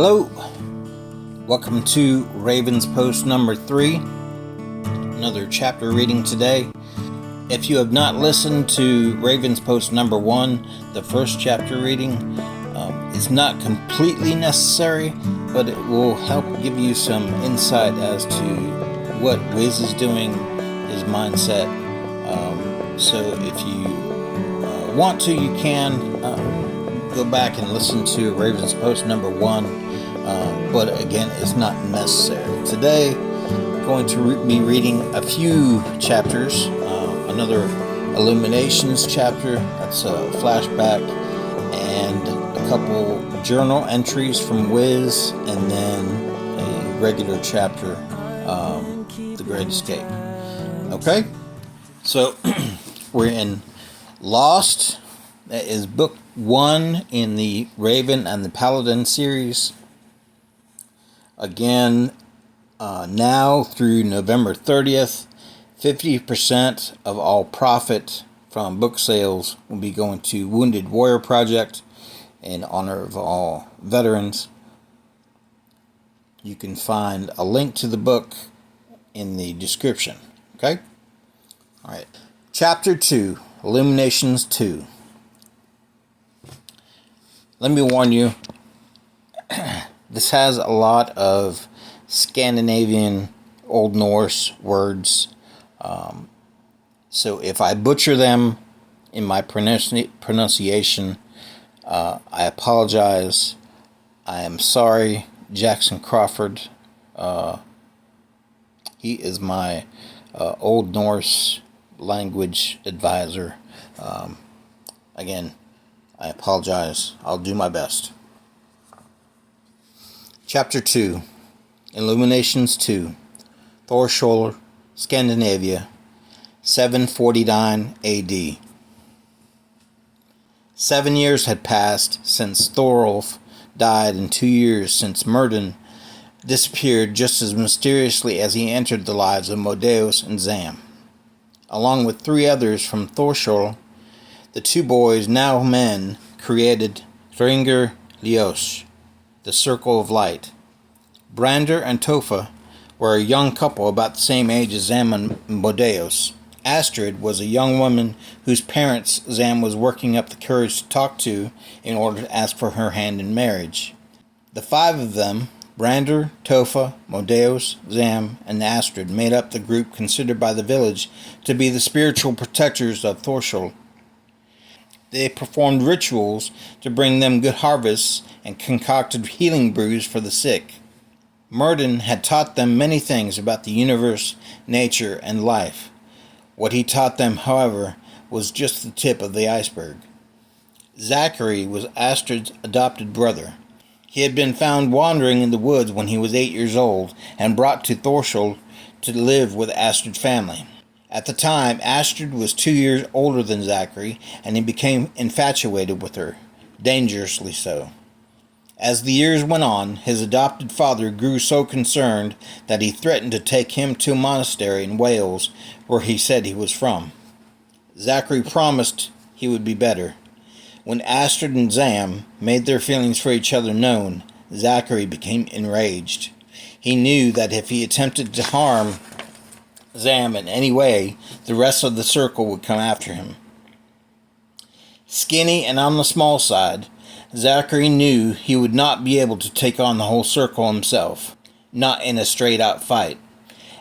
Hello, welcome to Raven's Post number 3, another chapter reading today. If you have not listened to Raven's Post number 1, the first chapter reading, it's not completely necessary, but it will help give you some insight as to what Wiz is doing, his mindset. So if you want to, you can go back and listen to Raven's Post number 1. But again, it's not necessary. Today, I'm going to be reading a few chapters. Another Illuminations chapter, that's a flashback, and a couple journal entries from Wiz, and then a regular chapter, The Great Escape. Okay, so we're in Lost. That is book 1 in the Raven and the Paladin series. Again, now through November 30th, 50% of all profit from book sales will be going to Wounded Warrior Project in honor of all veterans. You can find a link to the book in the description. Okay? All right. Chapter 2, Illuminations 2. Let me warn you, this has a lot of Scandinavian, Old Norse words. So if I butcher them in my pronunciation, I apologize. I am sorry. Jackson Crawford, he is my Old Norse language advisor. Again, I apologize. I'll do my best. Chapter 2, Illuminations 2, Thorsholr, Scandinavia, 749 AD. 7 years had passed since Thorsholr died, and 2 years since Myrddin disappeared just as mysteriously as he entered the lives of Modeus and Zam. Along with 3 others from Thorsholr, the 2 boys, now men, created Hringr Ljóss, the Circle of Light. Brandr and Tofa were a young couple about the same age as Zam and Modeus. Astrid was a young woman whose parents Zam was working up the courage to talk to in order to ask for her hand in marriage. The 5 of them, Brandr, Tofa, Modeus, Zam, and Astrid, made up the group considered by the village to be the spiritual protectors of Thorsholr. They performed rituals to bring them good harvests and concocted healing brews for the sick. Myrddin had taught them many things about the universe, nature, and life. What he taught them, however, was just the tip of the iceberg. Zachary was Astrid's adopted brother. He had been found wandering in the woods when he was 8 years old and brought to Thorsholr to live with Astrid's family. At the time, Astrid was 2 years older than Zachary, and he became infatuated with her, dangerously so. As the years went on, his adopted father grew so concerned that he threatened to take him to a monastery in Wales, where he said he was from. Zachary promised he would be better. When Astrid and Zam made their feelings for each other known, Zachary became enraged. He knew that if he attempted to harm Zam in any way, the rest of the circle would come after him. Skinny and on the small side, Zachary knew he would not be able to take on the whole circle himself, not in a straight-out fight.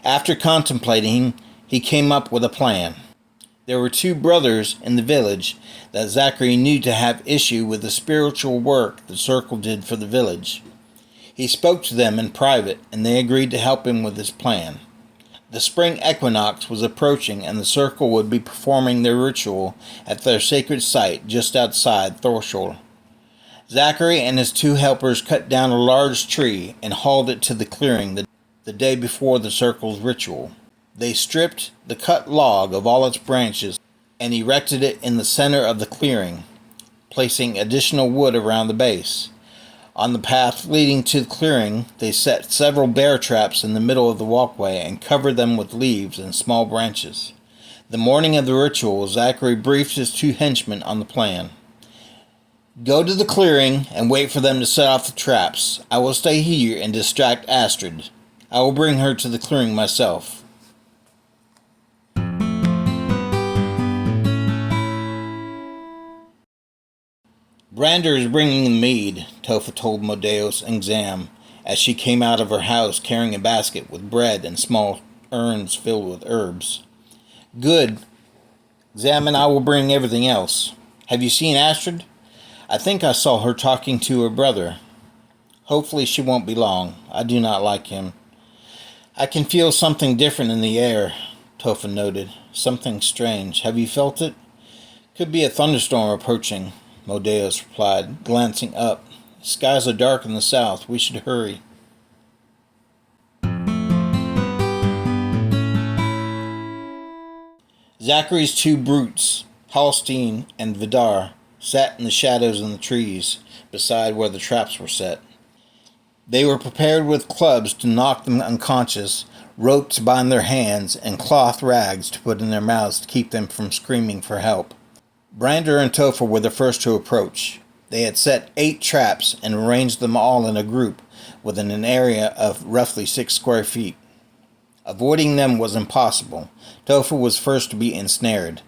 After contemplating, he came up with a plan. There were 2 brothers in the village that Zachary knew to have issue with the spiritual work the circle did for the village. He spoke to them in private, and they agreed to help him with his plan. The spring equinox was approaching, and the circle would be performing their ritual at their sacred site just outside Thorsholr. Zachary and his 2 helpers cut down a large tree and hauled it to the clearing the day before the circle's ritual. They stripped the cut log of all its branches and erected it in the center of the clearing, placing additional wood around the base. On the path leading to the clearing, they set several bear traps in the middle of the walkway and covered them with leaves and small branches. The morning of the ritual, Zachary briefed his 2 henchmen on the plan. Go to the clearing and wait for them to set off the traps. I will stay here and distract Astrid. I will bring her to the clearing myself. Brander is bringing the mead, Topha told Modeos and Xam as she came out of her house carrying a basket with bread and small urns filled with herbs. Good. Xam and I will bring everything else. Have you seen Astrid? I think I saw her talking to her brother. Hopefully she won't be long. I do not like him. I can feel something different in the air, Topha noted. Something strange. Have you felt it? Could be a thunderstorm approaching, Modeos replied, glancing up. Skies are dark in the south. We should hurry. Zachary's two brutes, Halstein and Vidar, sat in the shadows in the trees beside where the traps were set. They were prepared with clubs to knock them unconscious, ropes to bind their hands, and cloth rags to put in their mouths to keep them from screaming for help. Brander and Topha were the first to approach. They had set 8 traps and arranged them all in a group within an area of roughly 6 square feet. Avoiding them was impossible. Topha was first to be ensnared.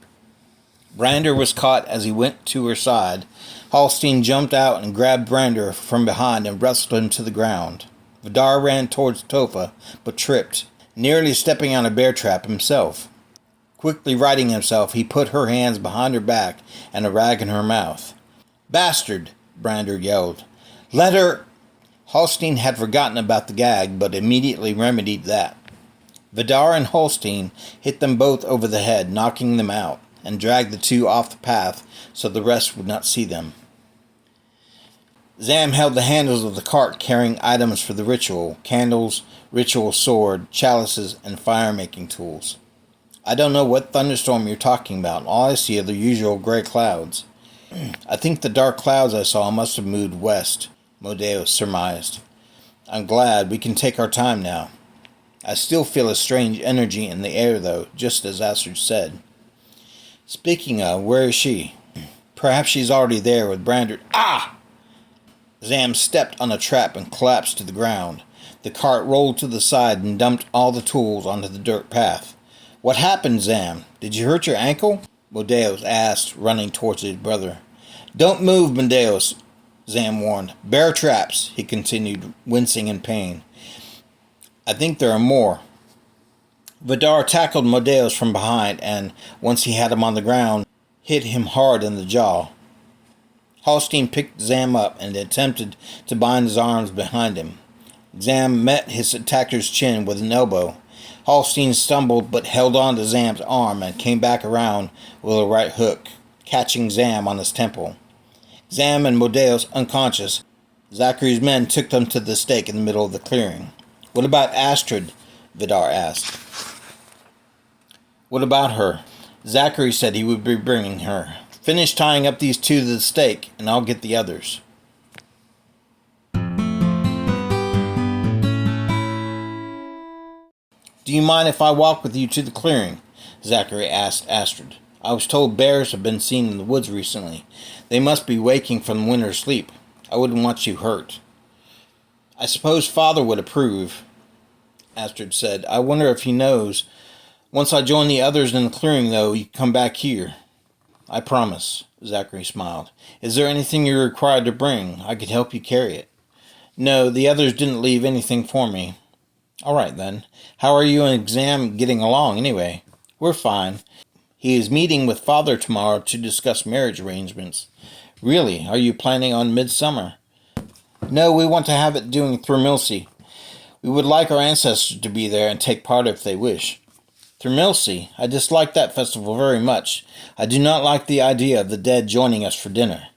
Brander was caught as he went to her side. Halstein jumped out and grabbed Brander from behind and wrestled him to the ground. Vidar ran towards Topha, but tripped, nearly stepping on a bear trap himself. Quickly righting himself, he put her hands behind her back and a rag in her mouth. Bastard! Brander yelled. Let her... Halstein had forgotten about the gag, but immediately remedied that. Vidar and Halstein hit them both over the head, knocking them out, and dragged the two off the path so the rest would not see them. Xam held the handles of the cart carrying items for the ritual, candles, ritual sword, chalices, and fire-making tools. I don't know what thunderstorm you're talking about. All I see are the usual gray clouds. I think the dark clouds I saw must have moved west, Modeos surmised. I'm glad we can take our time now. I still feel a strange energy in the air, though, just as Astrid said. Speaking of, where is she? Perhaps she's already there with Brander. Ah! Xam stepped on a trap and collapsed to the ground. The cart rolled to the side and dumped all the tools onto the dirt path. What happened, Xam? Did you hurt your ankle? Modeos asked, running towards his brother. Don't move, Modeos, Xam warned. Bear traps, he continued, wincing in pain. I think there are more. Vidar tackled Modeos from behind and, once he had him on the ground, hit him hard in the jaw. Halstein picked Xam up and attempted to bind his arms behind him. Xam met his attacker's chin with an elbow. Halstein stumbled but held on to Zam's arm and came back around with a right hook, catching Xam on his temple. Xam and Modeos unconscious, Zachary's men took them to the stake in the middle of the clearing. What about Astrid? Vidar asked. What about her? Zachary said he would be bringing her. Finish tying up these two to the stake, and I'll get the others. Do you mind if I walk with you to the clearing? Zachary asked Astrid. I was told bears have been seen in the woods recently. They must be waking from winter sleep. I wouldn't want you hurt. I suppose Father would approve, Astrid said. I wonder if he knows. Once I join the others in the clearing, though, you come back here. I promise, Zachary smiled. Is there anything you're required to bring? I could help you carry it. No, the others didn't leave anything for me. All right, then. How are you and Xam getting along, anyway? We're fine. He is meeting with Father tomorrow to discuss marriage arrangements. Really? Are you planning on midsummer? No, we want to have it doing Thrimilsi. We would like our ancestors to be there and take part if they wish. Thrimilsi? I dislike that festival very much. I do not like the idea of the dead joining us for dinner.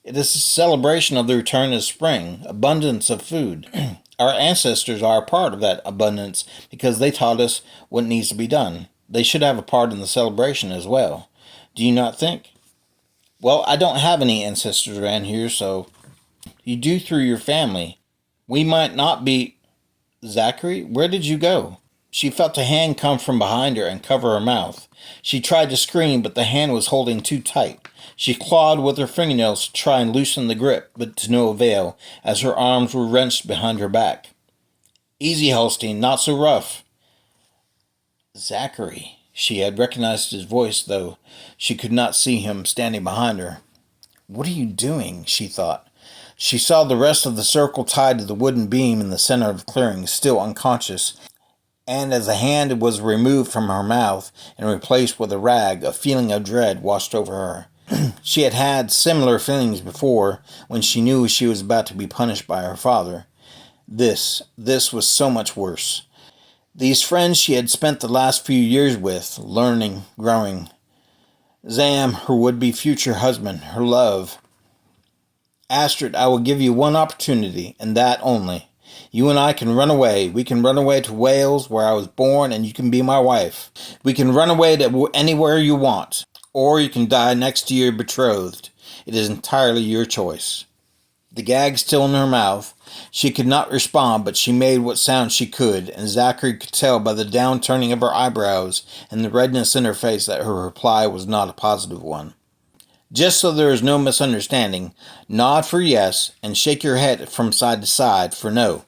It is a celebration of the return of spring, abundance of food. Our ancestors are a part of that abundance because they taught us what needs to be done. They should have a part in the celebration as well. Do you not think? Well, I don't have any ancestors around here, so you do through your family. We might not be... Zachary, where did you go? She felt a hand come from behind her and cover her mouth. She tried to scream, but the hand was holding too tight. She clawed with her fingernails to try and loosen the grip, but to no avail, as her arms were wrenched behind her back. "Easy, Holstein, not so rough." Zachary. She had recognized his voice, though she could not see him standing behind her. "What are you doing?" she thought. She saw the rest of the circle tied to the wooden beam in the center of the clearing, still unconscious, and as the hand was removed from her mouth and replaced with a rag, a feeling of dread washed over her. She had had similar feelings before, when she knew she was about to be punished by her father. This was so much worse. These friends she had spent the last few years with, learning, growing. Zam, her would-be future husband, her love. "Astrid, I will give you one opportunity, and that only. You and I can run away. We can run away to Wales, where I was born, and you can be my wife. We can run away to anywhere you want, or you can die next to your betrothed. It is entirely your choice." The gag still in her mouth, she could not respond, but she made what sound she could, and Zachary could tell by the down-turning of her eyebrows and the redness in her face that her reply was not a positive one. "Just so there is no misunderstanding, nod for yes, and shake your head from side to side for no."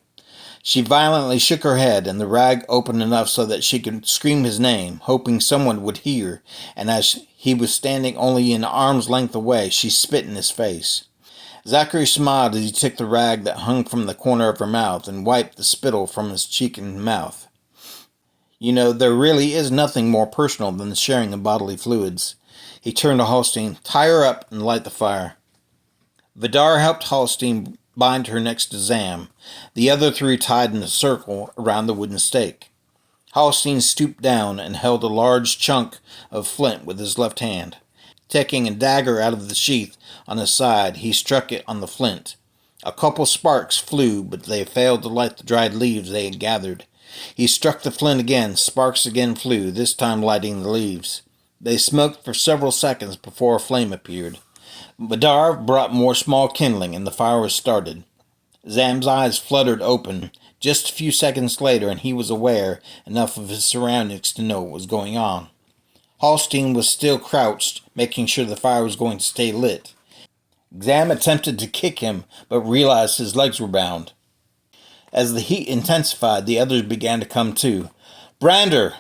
She violently shook her head, and the rag opened enough so that she could scream his name, hoping someone would hear, and as he was standing only an arm's length away, she spit in his face. Zachary smiled as he took the rag that hung from the corner of her mouth and wiped the spittle from his cheek and mouth. "You know, there really is nothing more personal than the sharing of bodily fluids." He turned to Holstein. "Tie her up and light the fire." Vidar helped Holstein bind her next to Zam. The other three tied in a circle around the wooden stake. Holstein stooped down and held a large chunk of flint with his left hand. Taking a dagger out of the sheath on his side, he struck it on the flint. A couple sparks flew, but they failed to light the dried leaves they had gathered. He struck the flint again. Sparks again flew, this time lighting the leaves. They smoked for several seconds before a flame appeared. Vidar brought more small kindling, and the fire was started. Zam's eyes fluttered open. Just a few seconds later, and he was aware enough of his surroundings to know what was going on. Holstein was still crouched, making sure the fire was going to stay lit. Zam attempted to kick him, but realized his legs were bound. As the heat intensified, the others began to come to. "Brander!"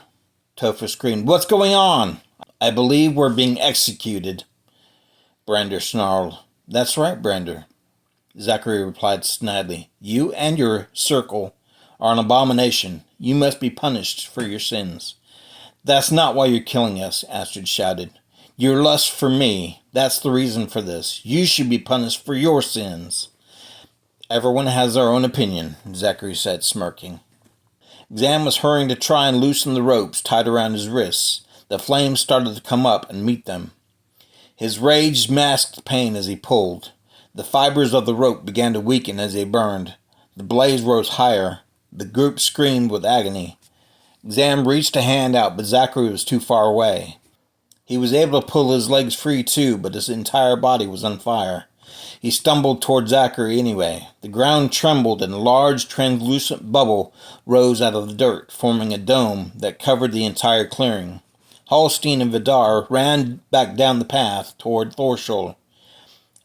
Topher screamed. "What's going on?" "I believe we're being executed," Brander snarled. "That's right, Brander," Zachary replied snidely. "You and your circle are an abomination. You must be punished for your sins." "That's not why you're killing us," Astrid shouted. "Your lust for me, that's the reason for this. You should be punished for your sins." "Everyone has their own opinion," Zachary said, smirking. Zam was hurrying to try and loosen the ropes tied around his wrists. The flames started to come up and meet them. His rage masked pain as he pulled. The fibers of the rope began to weaken as they burned. The blaze rose higher. The group screamed with agony. Zam reached a hand out, but Zachary was too far away. He was able to pull his legs free too, but his entire body was on fire. He stumbled toward Zachary anyway. The ground trembled and a large translucent bubble rose out of the dirt, forming a dome that covered the entire clearing. Holstein and Vidar ran back down the path toward Thorsholr.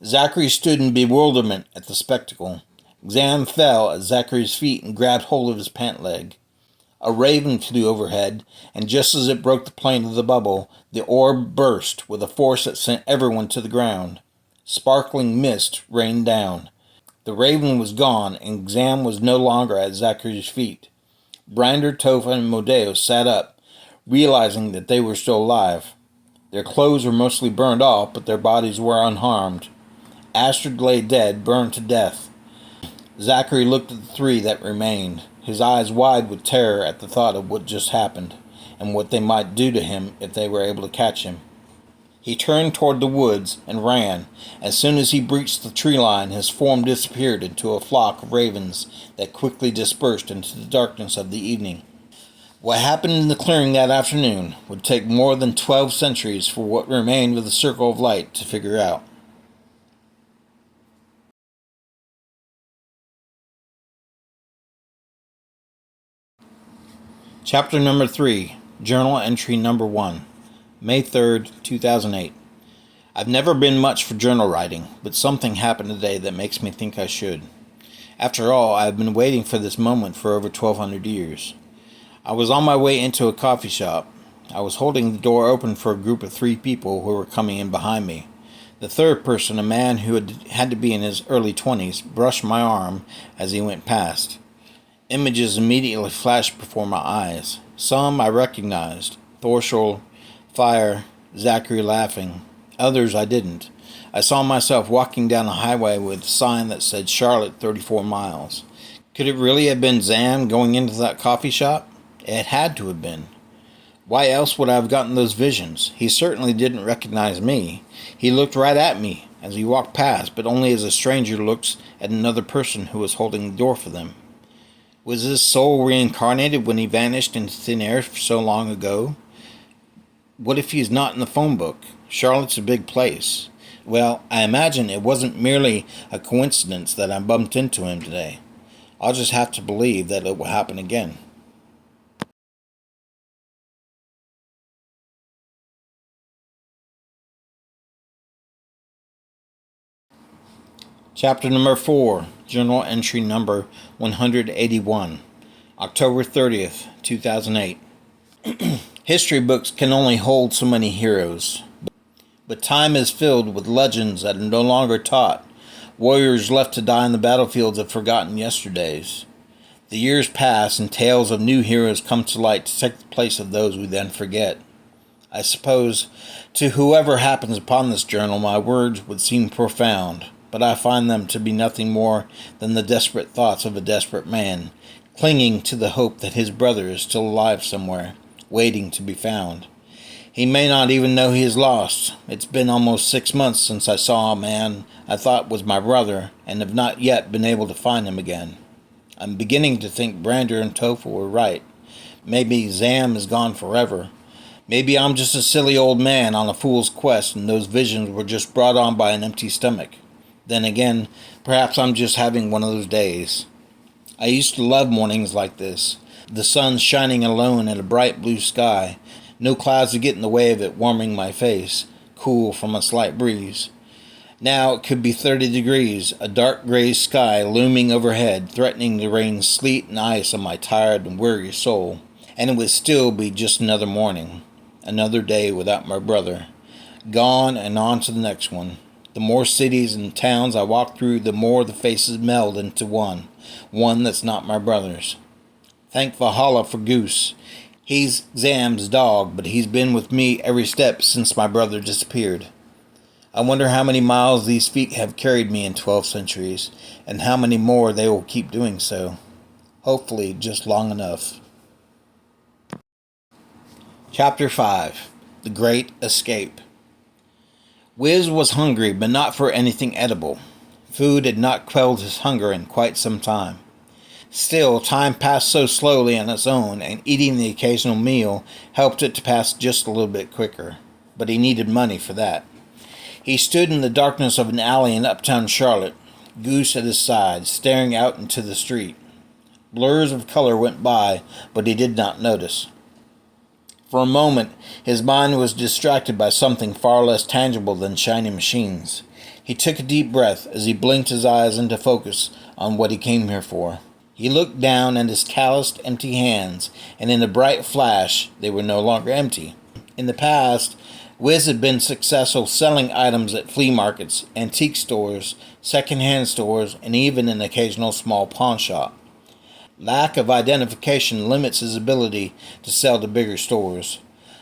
Zachary stood in bewilderment at the spectacle. Zam fell at Zachary's feet and grabbed hold of his pant leg. A raven flew overhead, and just as it broke the plane of the bubble, the orb burst with a force that sent everyone to the ground. Sparkling mist rained down. The raven was gone, and Zam was no longer at Zachary's feet. Brander, Tofa, and Modeo sat up, realizing that they were still alive. Their clothes were mostly burned off, but their bodies were unharmed. Astrid lay dead, burned to death. Zachary looked at the three that remained, his eyes wide with terror at the thought of what just happened, and what they might do to him if they were able to catch him. He turned toward the woods and ran. As soon as he breached the tree line, his form disappeared into a flock of ravens that quickly dispersed into the darkness of the evening. What happened in the clearing that afternoon would take more than 12 centuries for what remained of the Circle of Light to figure out. Chapter number 3, Journal Entry number 1, May 3rd, 2008. I've never been much for journal writing, but something happened today that makes me think I should. After all, I have been waiting for this moment for over 1,200 years. I was on my way into a coffee shop. I was holding the door open for a group of 3 people who were coming in behind me. The third person, a man who had to be in his early 20s, brushed my arm as he went past. Images immediately flashed before my eyes. Some I recognized: Thorsholr, fire, Zachary laughing. Others I didn't. I saw myself walking down a highway with a sign that said Charlotte 34 miles. Could it really have been Zam going into that coffee shop? It had to have been. Why else would I have gotten those visions? He certainly didn't recognize me. He looked right at me as he walked past, but only as a stranger looks at another person who was holding the door for them. Was his soul reincarnated when he vanished into thin air so long ago? What if he's not in the phone book? Charlotte's a big place. Well, I imagine it wasn't merely a coincidence that I bumped into him today. I'll just have to believe that it will happen again. Chapter number 4, Journal Entry number 181, October 30th, 2008. History books can only hold so many heroes, but time is filled with legends that are no longer taught, warriors left to die on the battlefields of forgotten yesterdays. The years pass and tales of new heroes come to light to take the place of those we then forget. I suppose to whoever happens upon this journal my words would seem profound, but I find them to be nothing more than the desperate thoughts of a desperate man, clinging to the hope that his brother is still alive somewhere, waiting to be found. He may not even know he is lost. It's been almost 6 months since I saw a man I thought was my brother, and have not yet been able to find him again. I'm beginning to think Brander and Tofu were right. Maybe Zam is gone forever. Maybe I'm just a silly old man on a fool's quest, and those visions were just brought on by an empty stomach. Then again, perhaps I'm just having one of those days. I used to love mornings like this. The sun shining alone in a bright blue sky. No clouds to get in the way of it, warming my face, cool from a slight breeze. Now it could be 30 degrees, a dark gray sky looming overhead, threatening to rain sleet and ice on my tired and weary soul. And it would still be just another morning, another day without my brother. Gone and on to the next one. The more cities and towns I walk through, the more the faces meld into one that's not my brother's. Thank Valhalla for Goose. He's Zam's dog, but he's been with me every step since my brother disappeared. I wonder how many miles these feet have carried me in 12 centuries, and how many more they will keep doing so. Hopefully just long enough. Chapter 5, The Great Escape. Wiz was hungry, but not for anything edible. Food had not quelled his hunger in quite some time. Still, time passed so slowly on its own, and eating the occasional meal helped it to pass just a little bit quicker. But he needed money for that. He stood in the darkness of an alley in uptown Charlotte, Goose at his side, staring out into the street. Blurs of color went by, but he did not notice. For a moment, his mind was distracted by something far less tangible than shiny machines. He took a deep breath as he blinked his eyes into focus on what he came here for. He looked down at his calloused, empty hands, and in a bright flash, they were no longer empty. In the past, Wiz had been successful selling items at flea markets, antique stores, second-hand stores, and even an occasional small pawn shop. Lack of identification limits his ability to sell to bigger stores.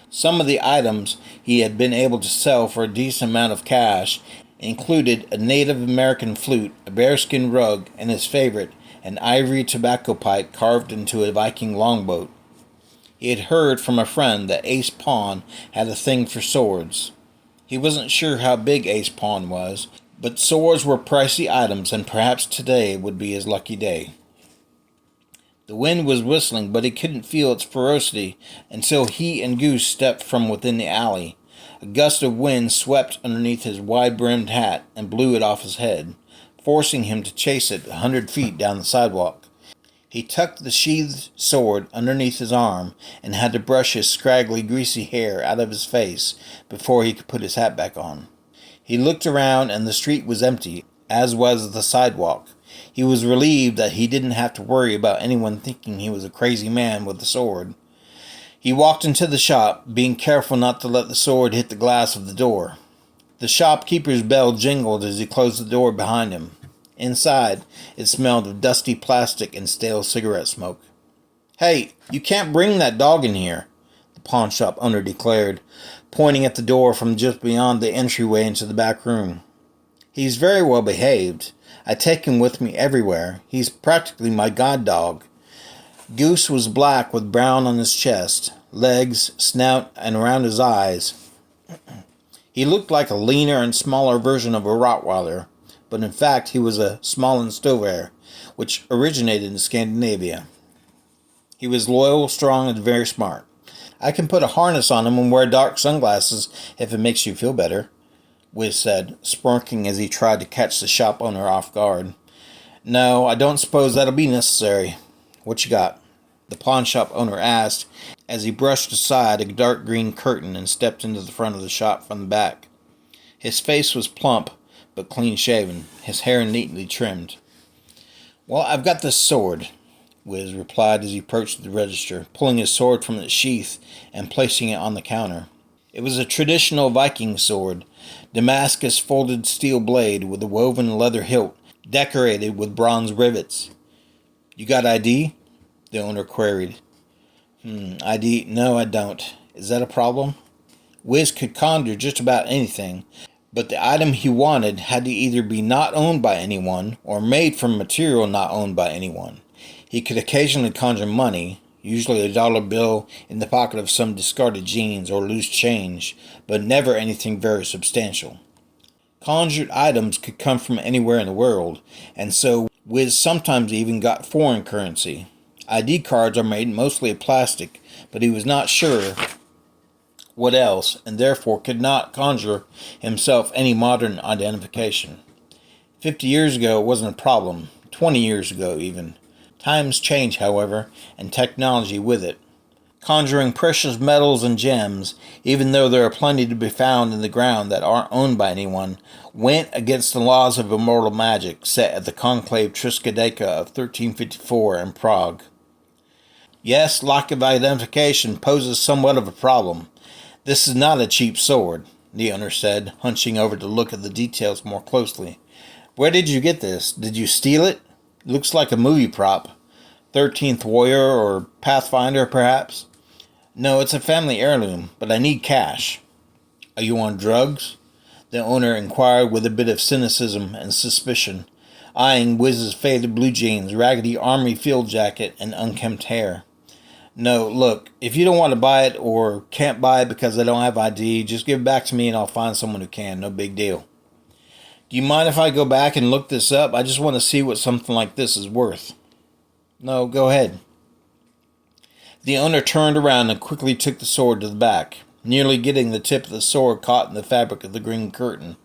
Some of the items he had been able to sell for a decent amount of cash included a Native American flute, a bearskin rug, and his favorite, an ivory tobacco pipe carved into a Viking longboat. He had heard from a friend that Ace Pawn had a thing for swords. He wasn't sure how big Ace Pawn was, but swords were pricey items, and perhaps today would be his lucky day. The wind was whistling, but he couldn't feel its ferocity until he and Goose stepped from within the alley. A gust of wind swept underneath his wide-brimmed hat and blew it off his head, forcing him to chase it 100 feet down the sidewalk. He tucked the sheathed sword underneath his arm and had to brush his scraggly, greasy hair out of his face before he could put his hat back on. He looked around and the street was empty, as was the sidewalk. He was relieved that he didn't have to worry about anyone thinking he was a crazy man with a sword. He walked into the shop, being careful not to let the sword hit the glass of the door. The shopkeeper's bell jingled as he closed the door behind him. Inside, it smelled of dusty plastic and stale cigarette smoke. "Hey, you can't bring that dog in here," the pawnshop owner declared, pointing at the door from just beyond the entryway into the back room. "He's very well behaved. I take him with me everywhere. He's practically my guide dog." Goose was black with brown on his chest, legs, snout, and around his eyes. He looked like a leaner and smaller version of a Rottweiler, but in fact he was a Småland Stover, which originated in Scandinavia. He was loyal, strong, and very smart. "I can put a harness on him and wear dark sunglasses if it makes you feel better," Wiz said, smirking as he tried to catch the shop owner off guard. "No, I don't suppose that'll be necessary. What you got?" the pawnshop owner asked as he brushed aside a dark green curtain and stepped into the front of the shop from the back. His face was plump but clean-shaven, his hair neatly trimmed. "Well, I've got this sword," Wiz replied as he approached the register, pulling his sword from its sheath and placing it on the counter. It was a traditional Viking sword, Damascus folded steel blade with a woven leather hilt decorated with bronze rivets. "You got ID?" the owner queried. ID? No, I don't. Is that a problem?" Wiz could conjure just about anything, but the item he wanted had to either be not owned by anyone or made from material not owned by anyone. He could occasionally conjure money, usually a dollar bill in the pocket of some discarded jeans or loose change, but never anything very substantial. Conjured items could come from anywhere in the world, and so Wiz sometimes even got foreign currency. ID cards are made mostly of plastic, but he was not sure what else, and therefore could not conjure himself any modern identification. 50 years ago it wasn't a problem, 20 years ago even. Times change, however, and technology with it. Conjuring precious metals and gems, even though there are plenty to be found in the ground that aren't owned by anyone, went against the laws of immortal magic set at the Conclave Triskaideka of 1354 in Prague. Yes, lack of identification poses somewhat of a problem. "This is not a cheap sword," the owner said, hunching over to look at the details more closely. "Where did you get this? Did you steal it? Looks like a movie prop. 13th Warrior or Pathfinder, perhaps?" "No, it's a family heirloom, but I need cash." "Are you on drugs?" the owner inquired with a bit of cynicism and suspicion, eyeing Wiz's faded blue jeans, raggedy army field jacket, and unkempt hair. "No, look, if you don't want to buy it or can't buy it because I don't have ID, just give it back to me and I'll find someone who can. No big deal." "Do you mind if I go back and look this up? I just want to see what something like this is worth." "No, go ahead." The owner turned around and quickly took the sword to the back, nearly getting the tip of the sword caught in the fabric of the green curtain.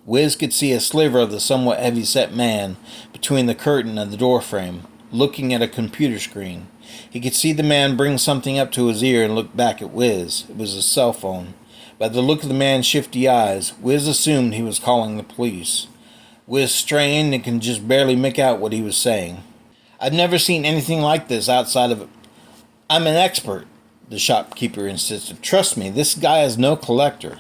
Wiz could see a sliver of the somewhat heavy-set man between the curtain and the doorframe, looking at a computer screen. He could see the man bring something up to his ear and look back at Wiz. It was a cell phone. By the look of the man's shifty eyes, Wiz assumed he was calling the police. Wiz strained and could just barely make out what he was saying. "I've never seen anything like this outside of... I'm an expert," the shopkeeper insisted. "Trust me, this guy is no collector."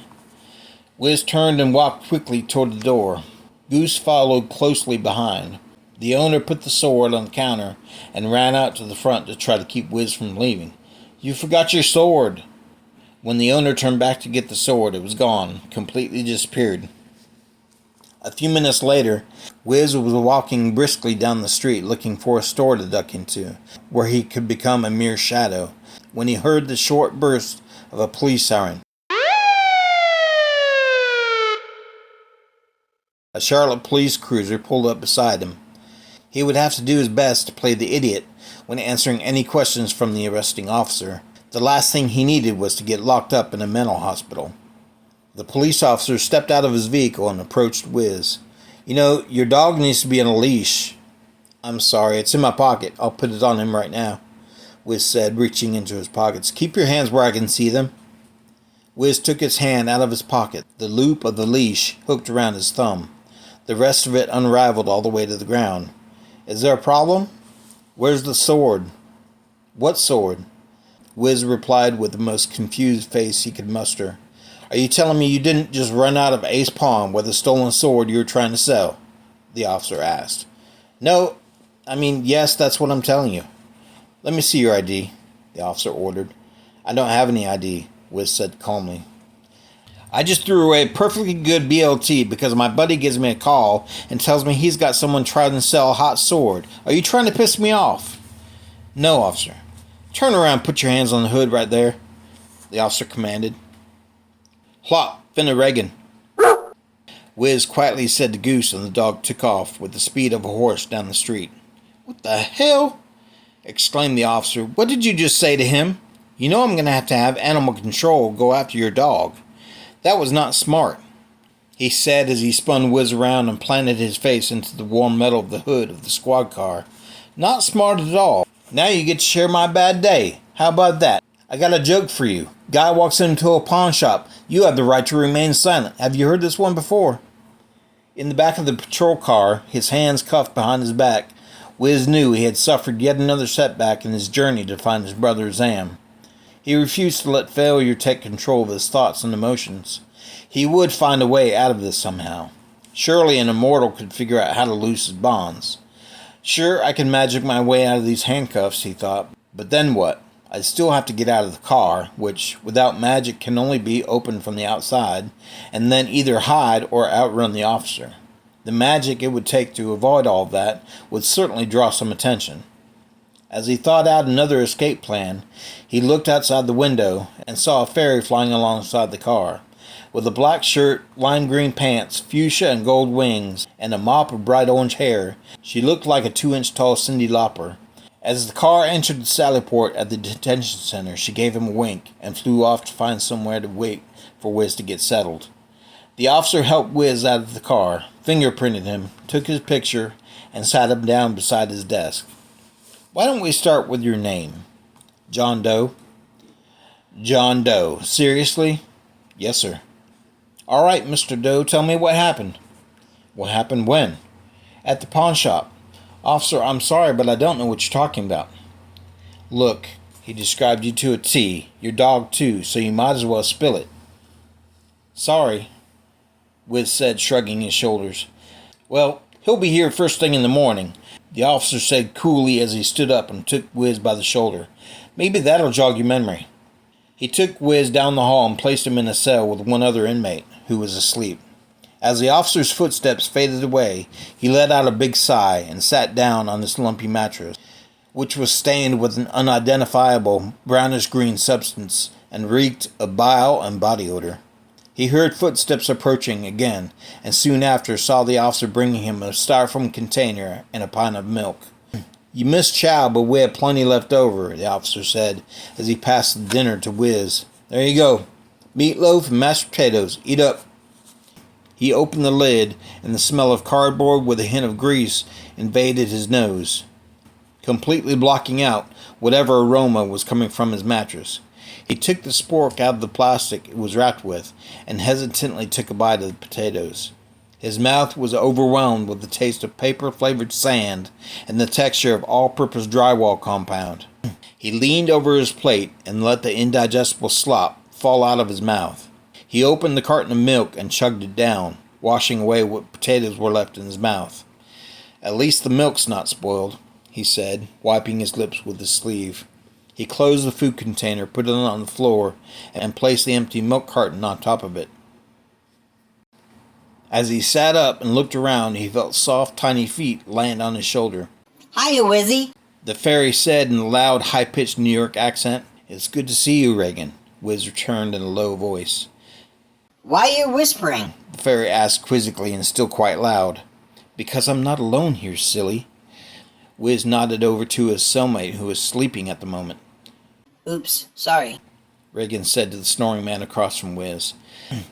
Wiz turned and walked quickly toward the door. Goose followed closely behind. The owner put the sword on the counter and ran out to the front to try to keep Wiz from leaving. "You forgot your sword." When the owner turned back to get the sword, it was gone, completely disappeared. A few minutes later, Wiz was walking briskly down the street looking for a store to duck into, where he could become a mere shadow, when he heard the short burst of a police siren. A Charlotte police cruiser pulled up beside him. He would have to do his best to play the idiot when answering any questions from the arresting officer. The last thing he needed was to get locked up in a mental hospital. The police officer stepped out of his vehicle and approached Wiz. "You know, your dog needs to be on a leash." I'm sorry, it's in my pocket. I'll put it on him right now, Wiz said, reaching into his pockets. Keep your hands where I can see them. Wiz took his hand out of his pocket, the loop of the leash hooked around his thumb. The rest of it unraveled all the way to the ground. Is there a problem? Where's the sword? What sword? Wiz replied with the most confused face he could muster. Are you telling me you didn't just run out of Ace Pawn with a stolen sword you were trying to sell? The officer asked. No, yes, that's what I'm telling you. Let me see your ID, the officer ordered. I don't have any ID, Wiz said calmly. I just threw away a perfectly good BLT because my buddy gives me a call and tells me he's got someone trying to sell a hot sword. Are you trying to piss me off? No, officer. Turn around and put your hands on the hood right there, the officer commanded. Hlop, finna Reagan. Wiz quietly said to Goose, and the dog took off with the speed of a horse down the street. What the hell? Exclaimed the officer. What did you just say to him? You know I'm going to have animal control go after your dog. That was not smart, he said as he spun Wiz around and planted his face into the warm metal of the hood of the squad car. Not smart at all. Now you get to share my bad day. How about that? I got a joke for you. Guy walks into a pawn shop. You have the right to remain silent. Have you heard this one before? In the back of the patrol car, his hands cuffed behind his back, Wiz knew he had suffered yet another setback in his journey to find his brother Zam. He refused to let failure take control of his thoughts and emotions. He would find a way out of this somehow. Surely an immortal could figure out how to loose his bonds. Sure, I can magic my way out of these handcuffs, he thought, but then what? I'd still have to get out of the car, which, without magic, can only be opened from the outside, and then either hide or outrun the officer. The magic it would take to avoid all that would certainly draw some attention. As he thought out another escape plan, he looked outside the window and saw a fairy flying alongside the car. With a black shirt, lime green pants, fuchsia and gold wings, and a mop of bright orange hair, she looked like a 2-inch tall Cyndi Lauper. As the car entered the sallyport at the detention center, she gave him a wink and flew off to find somewhere to wait for Wiz to get settled. The officer helped Wiz out of the car, fingerprinted him, took his picture, and sat him down beside his desk. Why don't we start with your name? John Doe. John Doe. Seriously? Yes, sir. All right, Mr. Doe, tell me what happened. What happened when? At the pawn shop. Officer, I'm sorry, but I don't know what you're talking about. Look, he described you to a T. Your dog, too, so you might as well spill it. Sorry, Wiz said, shrugging his shoulders. Well, he'll be here first thing in the morning, the officer said coolly as he stood up and took Wiz by the shoulder. Maybe that'll jog your memory. He took Wiz down the hall and placed him in a cell with one other inmate, who was asleep. As the officer's footsteps faded away, he let out a big sigh and sat down on this lumpy mattress, which was stained with an unidentifiable brownish-green substance and reeked of bile and body odor. He heard footsteps approaching again, and soon after saw the officer bringing him a styrofoam container and a pint of milk. You missed chow, but we have plenty left over, the officer said as he passed the dinner to Wiz. There you go. Meatloaf and mashed potatoes. Eat up. He opened the lid, and the smell of cardboard with a hint of grease invaded his nose, completely blocking out whatever aroma was coming from his mattress. He took the spork out of the plastic it was wrapped with, and hesitantly took a bite of the potatoes. His mouth was overwhelmed with the taste of paper-flavored sand and the texture of all-purpose drywall compound. He leaned over his plate and let the indigestible slop fall out of his mouth. He opened the carton of milk and chugged it down, washing away what potatoes were left in his mouth. At least the milk's not spoiled, he said, wiping his lips with his sleeve. He closed the food container, put it on the floor, and placed the empty milk carton on top of it. As he sat up and looked around, he felt soft, tiny feet land on his shoulder. Hiya, Wizzy, the fairy said in a loud, high-pitched New York accent. It's good to see you, Reagan, Wiz returned in a low voice. Why are you whispering? The fairy asked quizzically and still quite loud. Because I'm not alone here, silly. Wiz nodded over to his cellmate who was sleeping at the moment. Oops, sorry, Reagan said to the snoring man across from Wiz.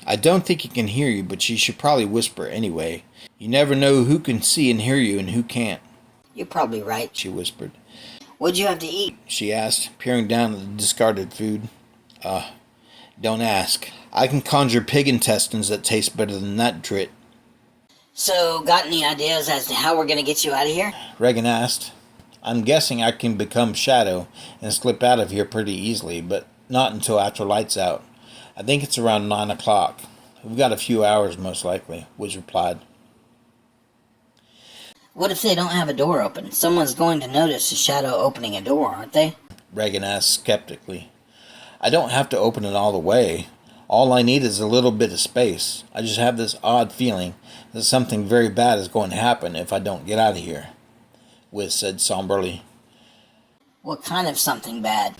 I don't think he can hear you, but you should probably whisper anyway. You never know who can see and hear you and who can't. You're probably right. she whispered. What'd you have to eat? She asked, peering down at the discarded food. Don't ask. I can conjure pig intestines that taste better than that drit. So, got any ideas as to how we're gonna get you out of here? Regan asked. I'm guessing I can become Shadow and slip out of here pretty easily, but not until after lights out. I think it's around 9 o'clock. We've got a few hours, most likely, Wiz replied. What if they don't have a door open? Someone's going to notice a shadow opening a door, aren't they? Regan asked skeptically. I don't have to open it all the way. All I need is a little bit of space. I just have this odd feeling that something very bad is going to happen if I don't get out of here, Wiz said somberly. What kind of something bad?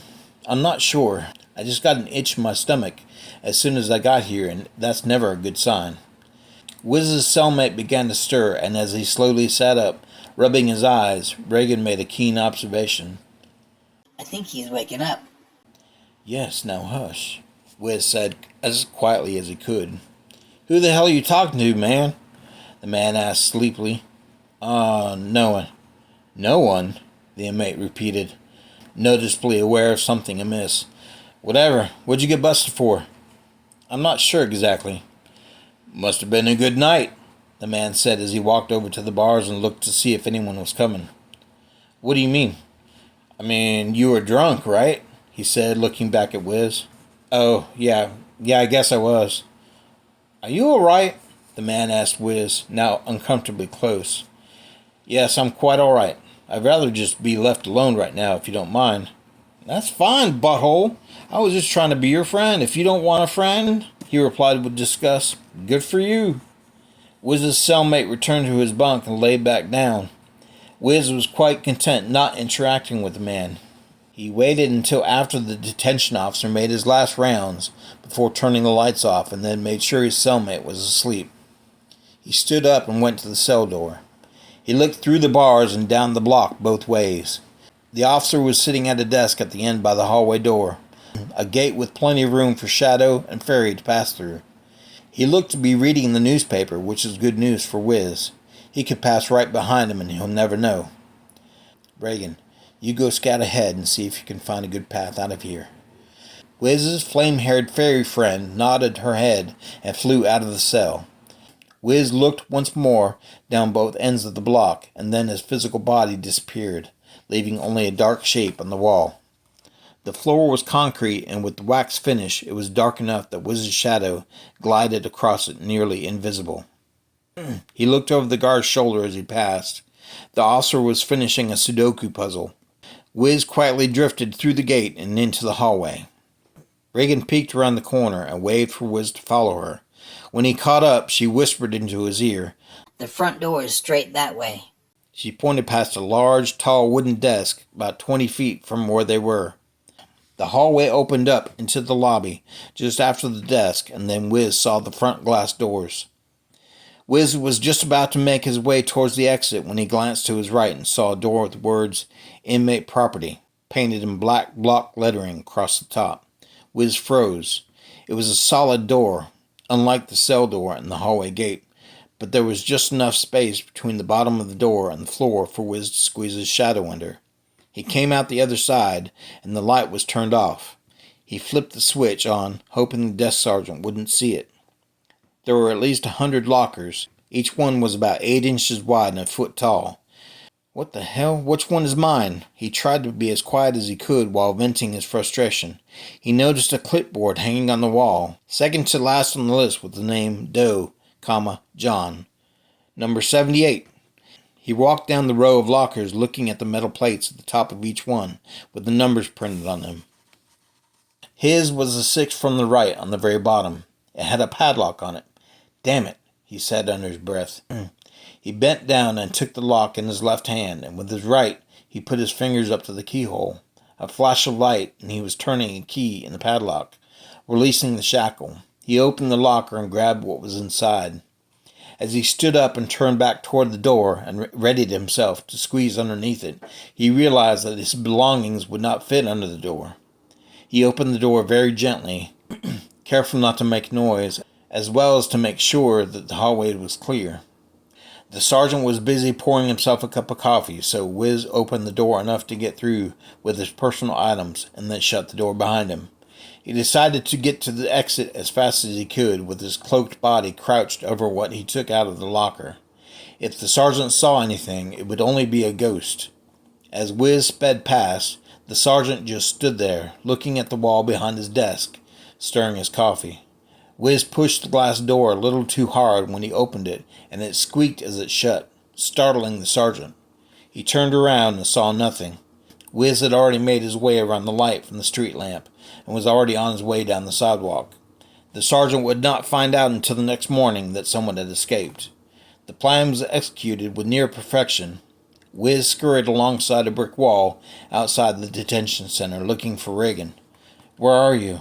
I'm not sure. I just got an itch in my stomach as soon as I got here, and that's never a good sign. Wiz's cellmate began to stir, and as he slowly sat up, rubbing his eyes, Regan made a keen observation. I think he's waking up. Yes, now hush, Wiz said as quietly as he could. Who the hell are you talking to, man? The man asked sleepily. No one. No one, the inmate repeated, noticeably aware of something amiss. Whatever. What'd you get busted for? I'm not sure exactly. Must have been a good night, the man said as he walked over to the bars and looked to see if anyone was coming. What do you mean? I mean, you were drunk, right? He said, looking back at Wiz. Oh, yeah, I guess I was. Are you all right? The man asked Wiz, now uncomfortably close. Yes, I'm quite all right. I'd rather just be left alone right now, if you don't mind. That's fine, butthole. I was just trying to be your friend. If you don't want a friend, he replied with disgust, good for you. Wiz's cellmate returned to his bunk and lay back down. Wiz was quite content not interacting with the man. He waited until after the detention officer made his last rounds before turning the lights off, and then made sure his cellmate was asleep. He stood up and went to the cell door. He looked through the bars and down the block both ways. The officer was sitting at a desk at the end by the hallway door, a gate with plenty of room for Shadow and Fairy to pass through. He looked to be reading the newspaper, which is good news for Wiz. He could pass right behind him and he'll never know. Regan, you go scout ahead and see if you can find a good path out of here. Wiz's flame-haired fairy friend nodded her head and flew out of the cell. Wiz looked once more down both ends of the block, and then his physical body disappeared, leaving only a dark shape on the wall. The floor was concrete, and with the wax finish, it was dark enough that Wiz's shadow glided across it nearly invisible. He looked over the guard's shoulder as he passed. The officer was finishing a Sudoku puzzle. Wiz quietly drifted through the gate and into the hallway. Regan peeked around the corner and waved for Wiz to follow her. When he caught up, she whispered into his ear, The front door is straight that way. She pointed past a large, tall wooden desk about 20 feet from where they were. The hallway opened up into the lobby just after the desk, and then Wiz saw the front glass doors. Wiz was just about to make his way towards the exit when he glanced to his right and saw a door with the words Inmate Property painted in black block lettering across the top. Wiz froze. It was a solid door, unlike the cell door and the hallway gate, but there was just enough space between the bottom of the door and the floor for Wiz to squeeze his shadow under. He came out the other side, and the light was turned off. He flipped the switch on, hoping the desk sergeant wouldn't see it. There were at least 100 lockers. Each one was about 8 inches wide and a foot tall. What the hell? Which one is mine? He tried to be as quiet as he could while venting his frustration. He noticed a clipboard hanging on the wall. Second to last on the list was the name Doe, John. Number 78. He walked down the row of lockers looking at the metal plates at the top of each one with the numbers printed on them. His was the sixth from the right on the very bottom. It had a padlock on it. Damn it, he said under his breath. He bent down and took the lock in his left hand, and with his right, he put his fingers up to the keyhole. A flash of light, and he was turning a key in the padlock, releasing the shackle. He opened the locker and grabbed what was inside. As he stood up and turned back toward the door and readied himself to squeeze underneath it, he realized that his belongings would not fit under the door. He opened the door very gently, careful not to make noise, as well as to make sure that the hallway was clear. The sergeant was busy pouring himself a cup of coffee, so Wiz opened the door enough to get through with his personal items and then shut the door behind him. He decided to get to the exit as fast as he could, with his cloaked body crouched over what he took out of the locker. If the sergeant saw anything, it would only be a ghost. As Wiz sped past, the sergeant just stood there, looking at the wall behind his desk, stirring his coffee. Wiz pushed the glass door a little too hard when he opened it, and it squeaked as it shut, startling the sergeant. He turned around and saw nothing. Wiz had already made his way around the light from the street lamp, and was already on his way down the sidewalk. The sergeant would not find out until the next morning that someone had escaped. The plan was executed with near perfection. Wiz scurried alongside a brick wall outside the detention center, looking for Reagan. "Where are you?"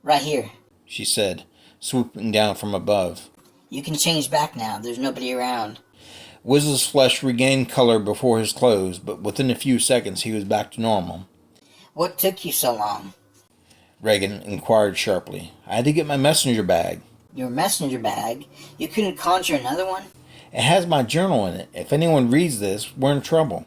Right here. she said, swooping down from above. You can change back now. There's nobody around. Wiz's flesh regained color before his clothes, but within a few seconds he was back to normal. What took you so long? Reagan inquired sharply. "I had to get my messenger bag." Your messenger bag? You couldn't conjure another one? "It has my journal in it. If anyone reads this, we're in trouble."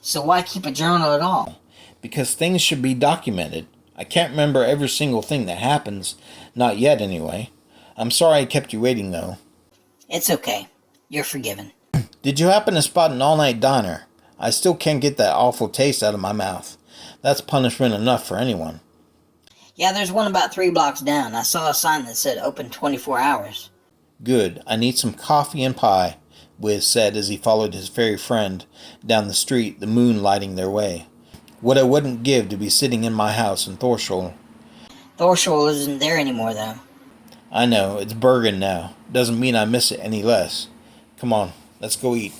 So why keep a journal at all? "Because things should be documented. I can't remember every single thing that happens. Not yet, anyway. I'm sorry I kept you waiting, though." It's okay. You're forgiven. "Did you happen to spot an all-night diner? I still can't get that awful taste out of my mouth. That's punishment enough for anyone." Yeah, there's one about 3 blocks down. I saw a sign that said open 24 hours. "Good. I need some coffee and pie," Wiz said as he followed his fairy friend down the street, the moon lighting their way. "What I wouldn't give to be sitting in my house in Thorsholr." Thorsholr isn't there anymore, though. "I know. It's Bergen now. Doesn't mean I miss it any less. Come on, let's go eat."